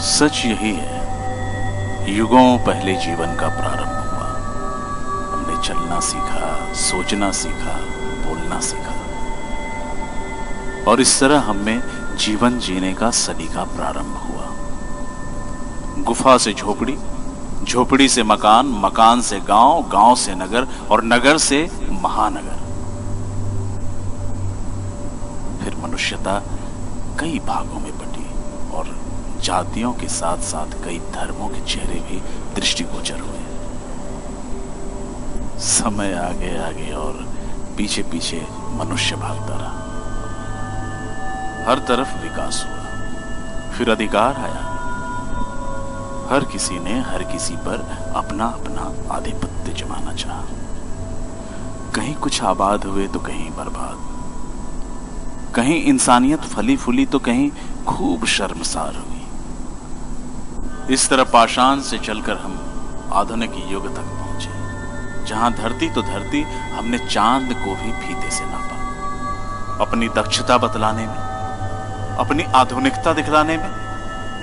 सच यही है, युगों पहले जीवन का प्रारंभ हुआ। हमने चलना सीखा, सोचना सीखा, बोलना सीखा, और इस तरह हमें जीवन जीने का सलीका प्रारंभ हुआ। गुफा से झोपड़ी, झोपड़ी से मकान, मकान से गांव, गांव से नगर और नगर से महानगर। फिर मनुष्यता कई भागों में बटी और जातियों के साथ साथ कई धर्मों के चेहरे भी दृष्टिगोचर हुए। समय आगे आगे और पीछे पीछे मनुष्य भागता रहा। हर तरफ विकास हुआ, फिर अधिकार आया। हर किसी ने हर किसी पर अपना अपना आधिपत्य जमाना चाहा। कहीं कुछ आबाद हुए तो कहीं बर्बाद, कहीं इंसानियत फली फूली तो कहीं खूब शर्मसार हुई। इस तरह पाषाण से चलकर हम आधुनिक युग तक पहुंचे, जहां धरती तो धरती, हमने चांद को भी फीते से नापा। अपनी दक्षता बतलाने में, अपनी आधुनिकता दिखलाने में,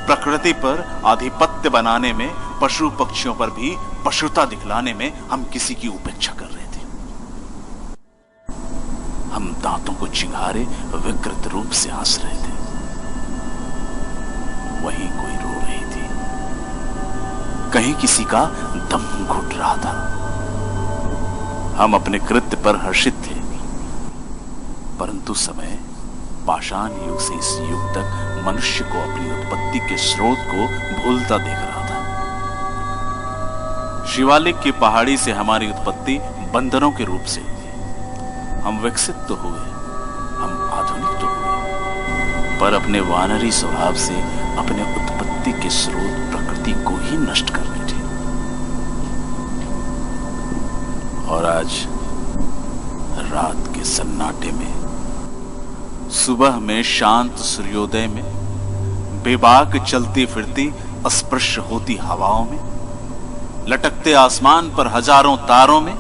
प्रकृति पर आधिपत्य बनाने में, पशु पक्षियों पर भी पशुता दिखलाने में हम किसी की उपेक्षा कर रहे थे। हम दांतों को चिंगारे विकृत रूप से हंस रहे थे। वहीं कोई रो रही थी, कहीं किसी का दम घुट रहा था। हम अपने कृत्य पर हर्षित थे, परंतु समय पाषाण युग से इस युग तक मनुष्य को अपनी उत्पत्ति के स्रोत को भूलता देख रहा था। शिवालिक की पहाड़ी से हमारी उत्पत्ति बंदरों के रूप से हुई। हम विकसित तो हुए, हम आधुनिक तो हुए, पर अपने वानरी स्वभाव से अपने उत्पत्ति के स्रोत प्रकृति को ही नष्ट कर बैठे। और आज रात के सन्नाटे में, सुबह में शांत सूर्योदय में, बेबाक चलती फिरती अस्पृश्य होती हवाओं में, लटकते आसमान पर हजारों तारों में,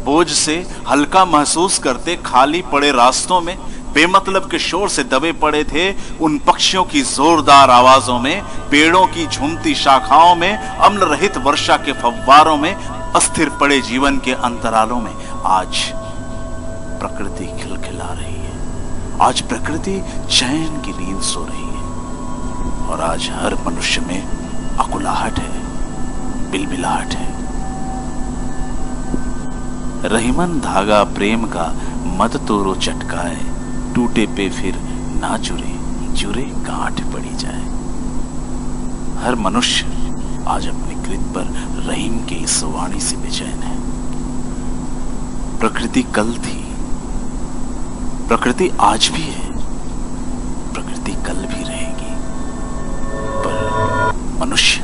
बोझ से हल्का महसूस करते खाली पड़े रास्तों में, बेमतलब के शोर से दबे पड़े थे उन पक्षियों की जोरदार आवाजों में, पेड़ों की झूमती शाखाओं में, अम्ल रहित वर्षा के फव्वारों में, अस्थिर पड़े जीवन के अंतरालों में आज प्रकृति खिलखिला रही है। आज प्रकृति चैन की नींद सो रही है। और आज हर मनुष्य में अकुलाहट है, बिलबिलाहट है। रहीमन धागा प्रेम का मत तोरो चटकाए, टूटे पे फिर ना जुरे, जुरे गांठ पड़ी जाए। हर मनुष्य आज अपने कृत पर रहीम के इस वाणी से बेचैन है। प्रकृति कल थी, प्रकृति आज भी है, प्रकृति कल भी रहेगी, पर मनुष्य